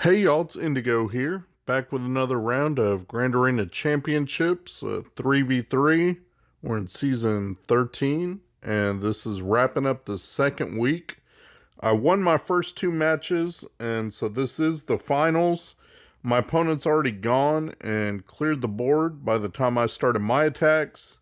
Hey y'all, it's Indigo here, back with another round of Grand Arena Championships, 3v3. We're in Season 13, and this is wrapping up the second week. I won my first two matches, and so this is the finals. My opponent's already gone and cleared the board by the time I started my attacks.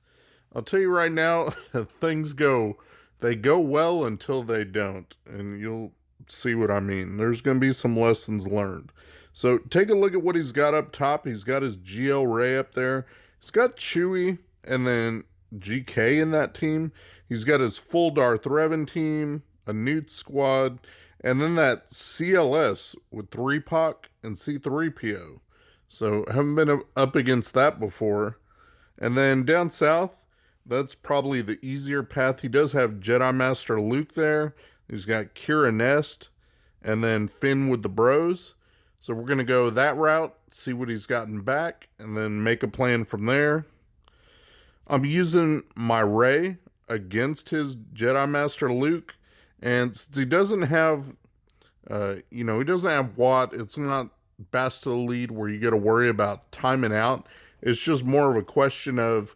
I'll tell you right now, they go well until they don't, and you'll see what I mean. There's going to be some lessons learned. So take a look at what he's got up top. He's got his GL Ray up there. He's got Chewy and then GK in that team. He's got his full Darth Revan team, a Newt squad, and then that CLS with 3POC and C3PO. So haven't been up against that before. And then down south, that's probably the easier path. He does have Jedi Master Luke there. He's got Kira Nest and then Finn with the bros. So we're going to go that route, see what he's gotten back, and then make a plan from there. I'm using my Rey against his Jedi Master Luke. And since he doesn't have, he doesn't have Watt, it's not Bastille lead where you got to worry about timing out. It's just more of a question of,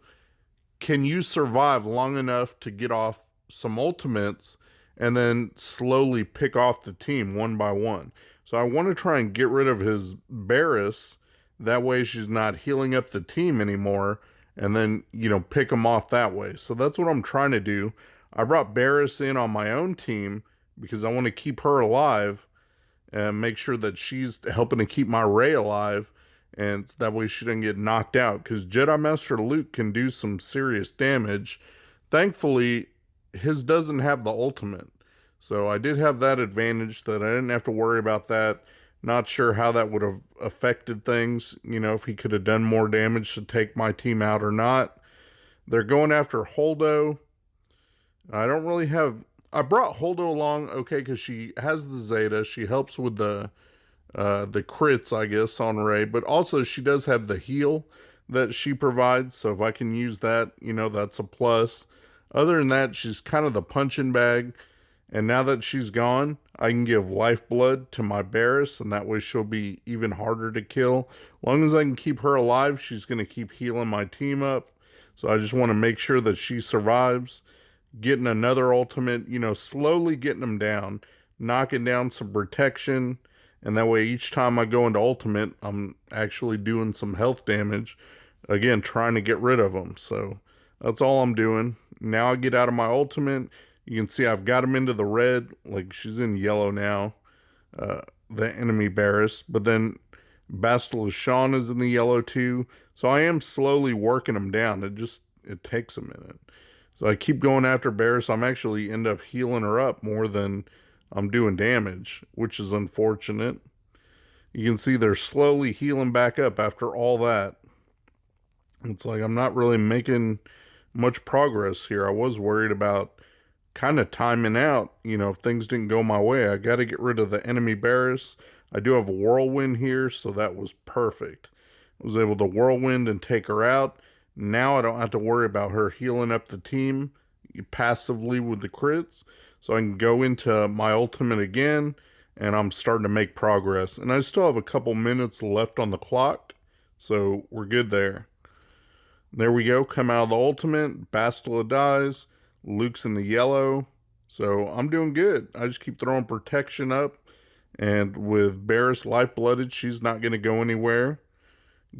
can you survive long enough to get off some ultimates and then slowly pick off the team one by one? So I want to try and get rid of his Barriss. That way she's not healing up the team anymore. And then, pick them off that way. So that's what I'm trying to do. I brought Barriss in on my own team because I want to keep her alive and make sure that she's helping to keep my Rey alive. And that way she doesn't get knocked out. Because Jedi Master Luke can do some serious damage. Thankfully, his doesn't have the ultimate. So I did have that advantage that I didn't have to worry about that. Not sure how that would have affected things. If he could have done more damage to take my team out or not. They're going after Holdo. I don't really have... I brought Holdo along, okay, because she has the Zeta. She helps with the crits, I guess, on Rey, but also she does have the heal that she provides, so if I can use that, that's a plus. Other than that, she's kind of the punching bag, and now that she's gone, I can give lifeblood to my Barriss, and that way she'll be even harder to kill. As long as I can keep her alive, she's going to keep healing my team up, so I just want to make sure that she survives. Getting another ultimate, slowly getting them down, knocking down some protection. And that way, each time I go into ultimate, I'm actually doing some health damage. Again, trying to get rid of them. So that's all I'm doing. Now I get out of my ultimate. You can see I've got him into the red. Like, she's in yellow now. The enemy Barriss. But then Bastille Sean is in the yellow too. So I am slowly working him down. It takes a minute. So I keep going after Barriss. I'm actually end up healing her up more than I'm doing damage, which is unfortunate. You can see they're slowly healing back up after all that. It's like I'm not really making much progress here. I was worried about kind of timing out, if things didn't go my way. I got to get rid of the enemy Barriss. I do have a whirlwind here, so that was perfect. I was able to whirlwind and take her out. Now I don't have to worry about her healing up the team passively with the crits. So I can go into my ultimate again, and I'm starting to make progress. And I still have a couple minutes left on the clock, so we're good there. There we go, come out of the ultimate, Bastila dies, Luke's in the yellow, so I'm doing good. I just keep throwing protection up, and with Barriss life-blooded, she's not going to go anywhere.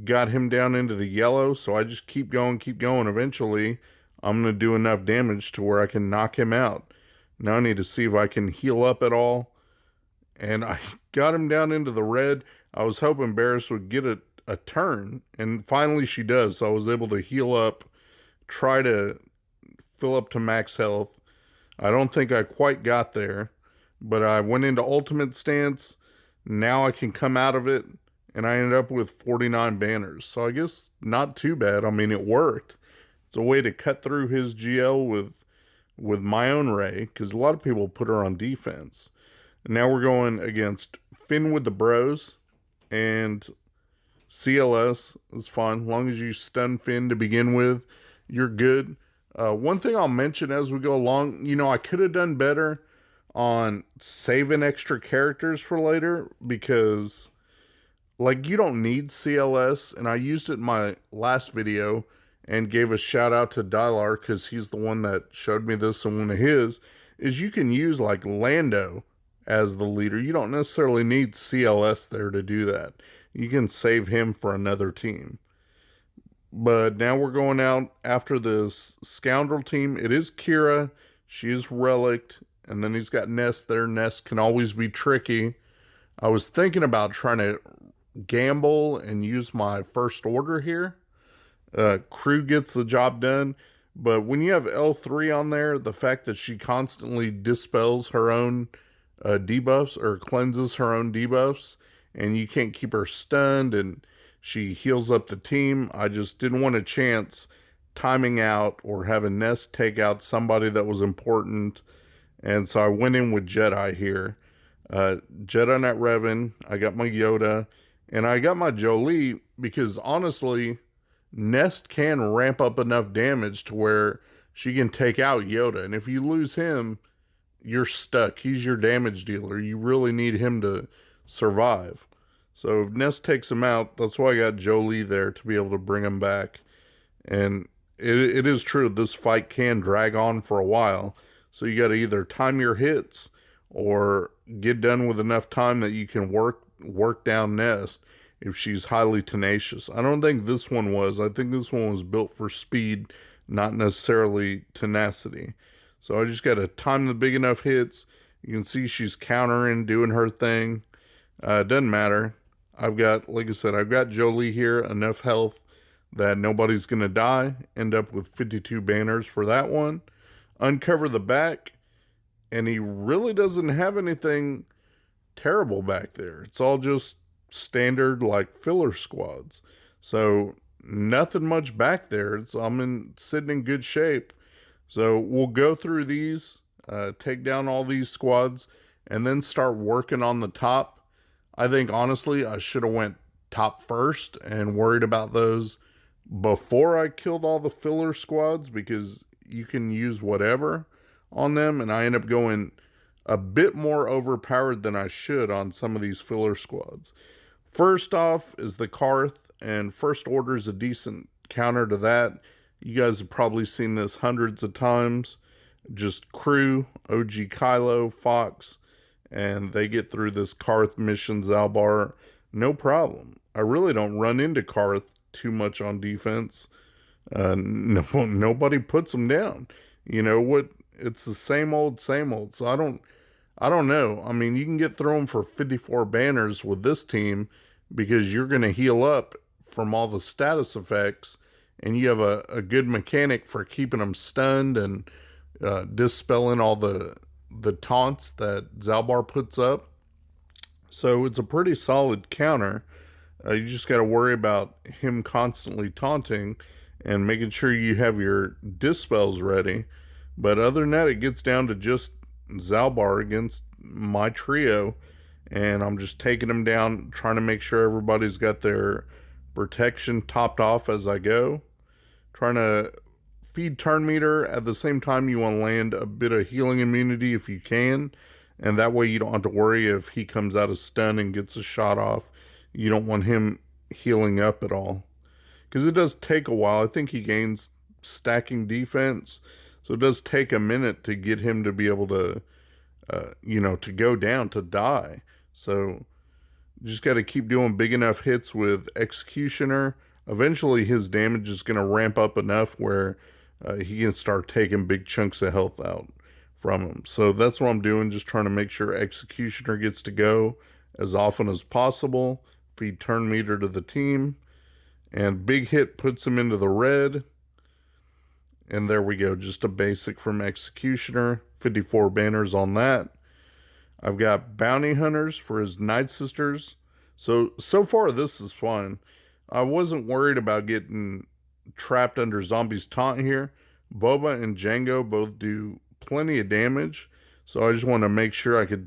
Got him down into the yellow, so I just keep going. Eventually, I'm going to do enough damage to where I can knock him out. Now I need to see if I can heal up at all. And I got him down into the red. I was hoping Barriss would get a turn, and finally she does. So I was able to heal up, try to fill up to max health. I don't think I quite got there, but I went into ultimate stance. Now I can come out of it. And I ended up with 49 banners. So I guess not too bad. I mean, it worked. It's a way to cut through his GL with my own Rey. Because a lot of people put her on defense. And now we're going against Finn with the bros. And CLS is fine. As long as you stun Finn to begin with, you're good. One thing I'll mention as we go along. I could have done better. on saving extra characters for later, because like you don't need CLS, and I used it in my last video and gave a shout out to Dylar because he's the one that showed me this in one of his, is you can use like Lando as the leader. You don't necessarily need CLS there to do that. You can save him for another team. But now we're going out after this scoundrel team. It is Kira. She is Relict. And then he's got Nest there. Nest can always be tricky. I was thinking about trying to gamble and use my first order here. Crew gets the job done. But when you have L3 on there, the fact that she constantly dispels her own debuffs or cleanses her own debuffs, and you can't keep her stunned, and she heals up the team. I just didn't want a chance timing out or having Nest take out somebody that was important. And so I went in with Jedi here. Jedi Knight Revan. I got my Yoda. And I got my Jolie because honestly, Nest can ramp up enough damage to where she can take out Yoda. And if you lose him, you're stuck. He's your damage dealer. You really need him to survive. So if Nest takes him out, that's why I got Jolie there to be able to bring him back. And it is true, this fight can drag on for a while. So you got to either time your hits or get done with enough time that you can work down Nest if she's highly tenacious. I don't think this one was. I think this one was built for speed, not necessarily tenacity. So I just got to time the big enough hits. You can see she's countering, doing her thing. It doesn't matter. I've got, like I said, I've got Jolie here, enough health that nobody's going to die. End up with 52 banners for that one. Uncover the back, and he really doesn't have anything terrible back there. It's all just standard, like, filler squads. So, nothing much back there. I'm sitting in good shape. So, we'll go through these, take down all these squads, and then start working on the top. I think, honestly, I should have went top first and worried about those before I killed all the filler squads, because you can use whatever on them, and I end up going a bit more overpowered than I should on some of these filler squads. First off is the Karth, and First Order is a decent counter to that. You guys have probably seen this hundreds of times. Just Crew, OG Kylo, Fox, and they get through this Karth mission, Zalbar, no problem. I really don't run into Karth too much on defense. Nobody puts them down. You know what? It's the same old, same old. So I don't know. I mean, you can get through them for 54 banners with this team because you're going to heal up from all the status effects, and you have a good mechanic for keeping them stunned and dispelling all the taunts that Zalbar puts up. So it's a pretty solid counter. You just got to worry about him constantly taunting and making sure you have your dispels ready. But other than that, it gets down to just Zalbar against my trio, and I'm just taking them down, trying to make sure everybody's got their protection topped off as I go. Trying to feed turn meter. At the same time, you want to land a bit of healing immunity if you can, and that way you don't have to worry if he comes out of stun and gets a shot off. You don't want him healing up at all, because it does take a while. I think he gains stacking defense, so it does take a minute to get him to be able to, to go down, to die. So you just got to keep doing big enough hits with Executioner. Eventually his damage is going to ramp up enough where he can start taking big chunks of health out from him. So that's what I'm doing, just trying to make sure Executioner gets to go as often as possible. Feed turn meter to the team, and big hit puts him into the red. And there we go, just a basic from Executioner. 54 banners on that. I've got Bounty Hunters for his Night Sisters. So far this is fine. I wasn't worried about getting trapped under Zombie's taunt here. Boba and Jango both do plenty of damage, so I just want to make sure I could,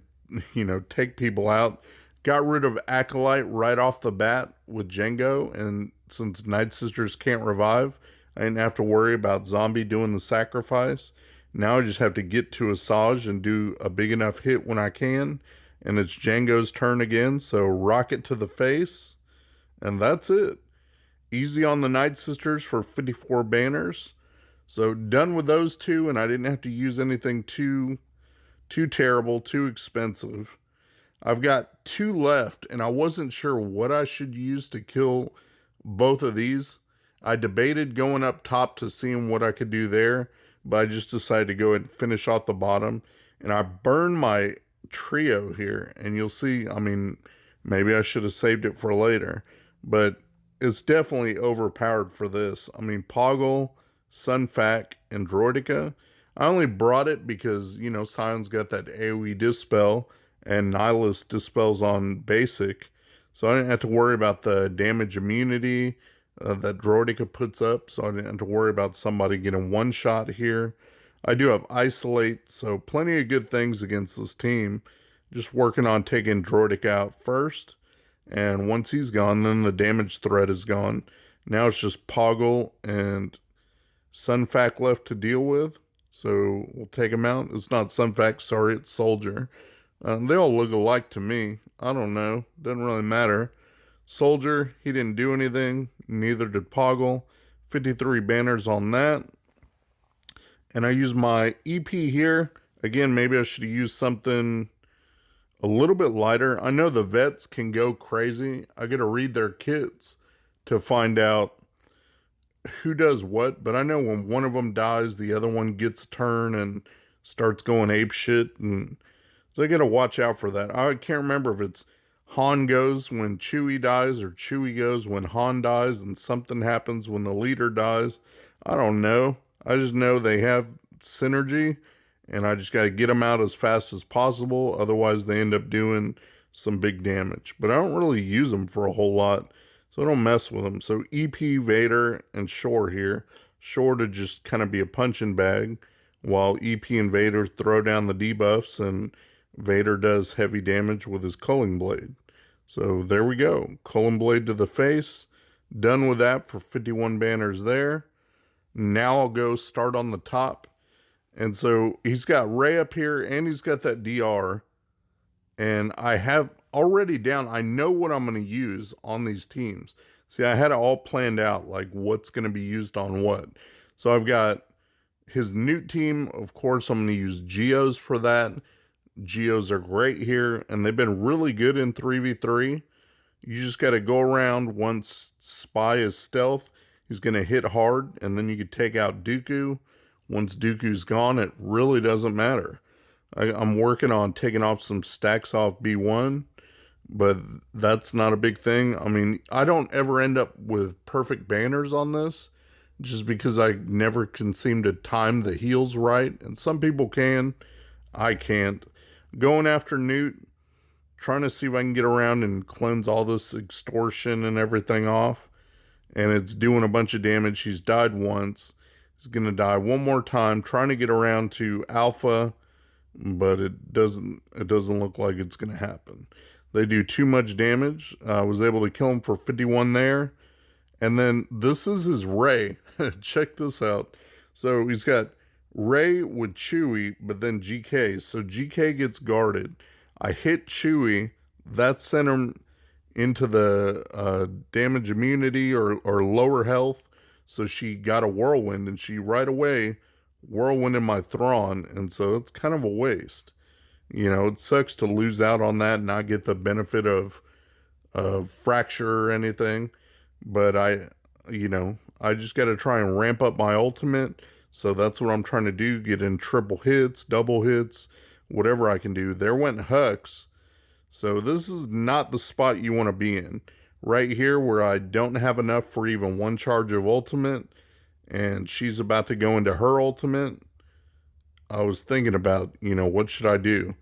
take people out. Got rid of Acolyte right off the bat with Jango, and since Night Sisters can't revive, I didn't have to worry about Zombie doing the sacrifice. Now I just have to get to Asajj and do a big enough hit when I can. And it's Django's turn again. So rocket to the face. And that's it. Easy on the Night Sisters for 54 banners. So done with those two, and I didn't have to use anything too terrible, too expensive. I've got 2 left, and I wasn't sure what I should use to kill both of these. I debated going up top to seeing what I could do there, but I just decided to go ahead and finish off the bottom. And I burned my trio here, and you'll see, I mean, maybe I should have saved it for later, but it's definitely overpowered for this. I mean, Poggle, Sunfac, and Droidica. I only brought it because, you know, Sion's got that AoE Dispel, and Nihilus dispels on basic. So I didn't have to worry about the damage immunity that Droidica puts up. So I didn't have to worry about somebody getting one shot here. I do have Isolate, so plenty of good things against this team. Just working on taking Droidic out first. And once he's gone, then the damage threat is gone. Now it's just Poggle and Sunfac left to deal with. So we'll take him out. It's not Sunfac, sorry, it's Soldier. They all look alike to me. I don't know. Doesn't really matter. Soldier, he didn't do anything. Neither did Poggle. 53 banners on that. And I use my EP here. Again, maybe I should have used something a little bit lighter. I know the vets can go crazy. I got to read their kits to find out who does what. But I know when one of them dies, the other one gets a turn and starts going ape shit. And so I got to watch out for that. I can't remember if it's Han goes when Chewie dies or Chewie goes when Han dies and something happens when the leader dies. I don't know. I just know they have synergy, and I just got to get them out as fast as possible. Otherwise, they end up doing some big damage. But I don't really use them for a whole lot, so I don't mess with them. So EP, Vader, and Shore here. Shore to just kind of be a punching bag, while EP and Vader throw down the debuffs, and Vader does heavy damage with his Culling Blade. So there we go. Culling Blade to the face. Done with that for 51 banners there. Now I'll go start on the top. And so he's got Rey up here and he's got that DR. And I have already down, I know what I'm going to use on these teams. See, I had it all planned out, like what's going to be used on what. So I've got his Newt team. Of course, I'm going to use Geos for that. Geos are great here, and they've been really good in 3v3. You just got to go around. Once Spy is stealth, he's going to hit hard, and then you can take out Dooku. Once Dooku's gone, it really doesn't matter. I'm working on taking off some stacks off B1, but that's not a big thing. I mean, I don't ever end up with perfect banners on this, just because I never can seem to time the heals right, and some people can. I can't. Going after Newt, trying to see if I can get around and cleanse all this extortion and everything off. And it's doing a bunch of damage. He's died once. He's going to die one more time, trying to get around to Alpha, but it doesn't look like it's going to happen. They do too much damage. I was able to kill him for 51 there. And then this is his Rey. Check this out. So he's got Rey with Chewie, but then GK. So GK gets guarded. I hit Chewie. That sent him into the damage immunity or lower health. So she got a whirlwind, and she right away whirlwinded my Thrawn. And so it's kind of a waste. You know, it sucks to lose out on that and not get the benefit of fracture or anything. But I just got to try and ramp up my ultimate. So that's what I'm trying to do, get in triple hits, double hits, whatever I can do. There went Hux. So this is not the spot you want to be in. Right here where I don't have enough for even one charge of ultimate, and she's about to go into her ultimate. I was thinking about, what should I do?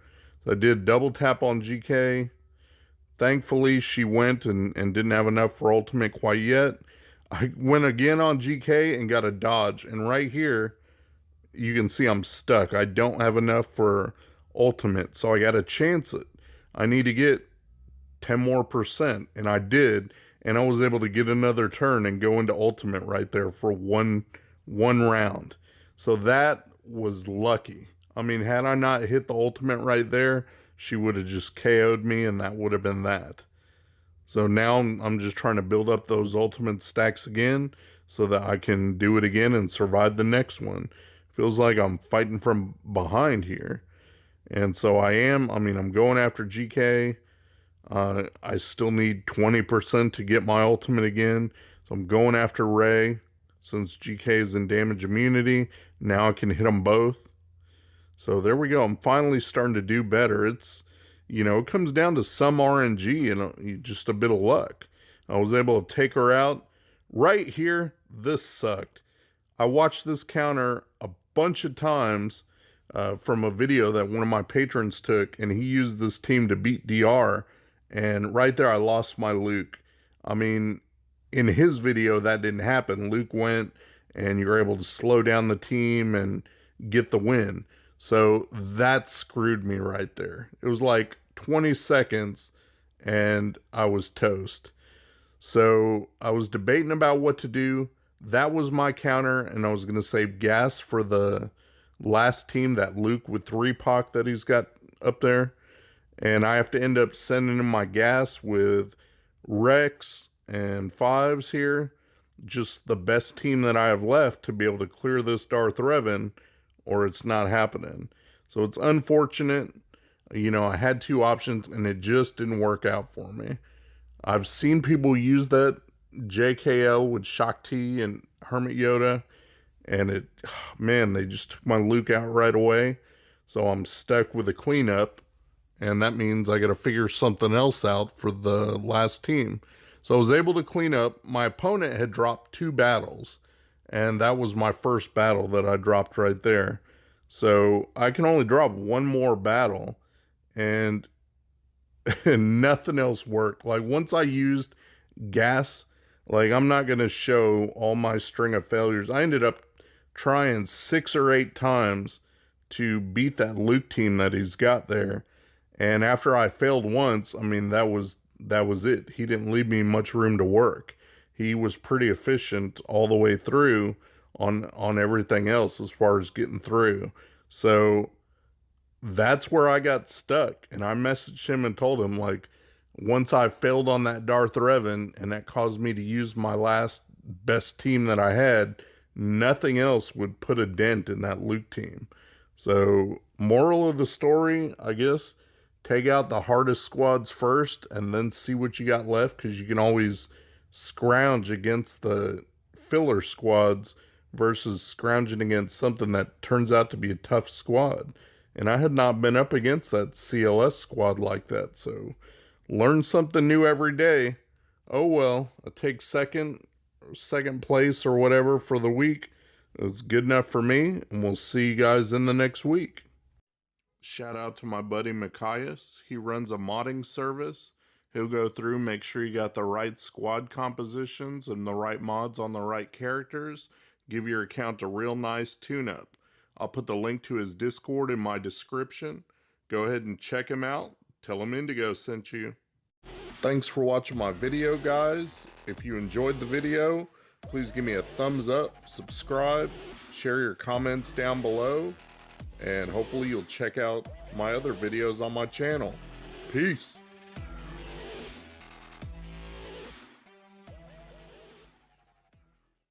So I did double tap on GK. Thankfully, she went and didn't have enough for ultimate quite yet. I went again on GK and got a dodge. And right here, you can see I'm stuck. I don't have enough for ultimate. So I got to chance it. I need to get 10 more %. And I did. And I was able to get another turn and go into ultimate right there for one round. So that was lucky. I mean, had I not hit the ultimate right there, she would have just KO'd me, and that would have been that. So now I'm just trying to build up those ultimate stacks again so that I can do it again and survive the next one. Feels like I'm fighting from behind here. And so I'm going after GK. I still need 20% to get my ultimate again. So I'm going after Ray. Since GK is in damage immunity, now I can hit them both. So there we go. I'm finally starting to do better. It comes down to some RNG and just a bit of luck. I was able to take her out. Right here, this sucked. I watched this counter a bunch of times from a video that one of my patrons took, and he used this team to beat DR. And right there, I lost my Luke. I mean, in his video, that didn't happen. Luke went, and you were able to slow down the team and get the win. So that screwed me right there. It was like 20 seconds, and I was toast. So I was debating about what to do. That was my counter, and I was going to save gas for the last team, that Luke with 3-Pac that he's got up there. And I have to end up sending him my gas with Rex and Fives here. Just the best team that I have left to be able to clear this Darth Revan, or it's not happening. So it's unfortunate. I had 2 options, and it just didn't work out for me. I've seen people use that JKL with Shakti and Hermit Yoda, and they just took my Luke out right away. So I'm stuck with a cleanup, and that means I got to figure something else out for the last team. So I was able to clean up. My opponent had dropped 2 battles, and that was my first battle that I dropped right there. So I can only drop 1 more battle, and nothing else worked. Like, once I used gas, like, I'm not going to show all my string of failures. I ended up trying 6 or 8 times to beat that Luke team that he's got there. And after I failed once, I mean, that was it. He didn't leave me much room to work. He was pretty efficient all the way through on everything else as far as getting through. So that's where I got stuck. And I messaged him and told him, like, once I failed on that Darth Revan, and that caused me to use my last best team that I had, nothing else would put a dent in that Luke team. So moral of the story, I guess, take out the hardest squads first and then see what you got left, because you can always scrounge against the filler squads versus scrounging against something that turns out to be a tough squad. And I had not been up against that CLS squad like that, so learn something new every day. Oh well, I take second place or whatever for the week. It's good enough for me, and we'll see you guys in the next week. Shout out to my buddy Mikayas. He runs a modding service. He'll go through, make sure you got the right squad compositions and the right mods on the right characters. Give your account a real nice tune-up. I'll put the link to his Discord in my description. Go ahead and check him out. Tell him Indigo sent you. Thanks for watching my video, guys. If you enjoyed the video, please give me a thumbs up, subscribe, share your comments down below, and hopefully you'll check out my other videos on my channel. Peace.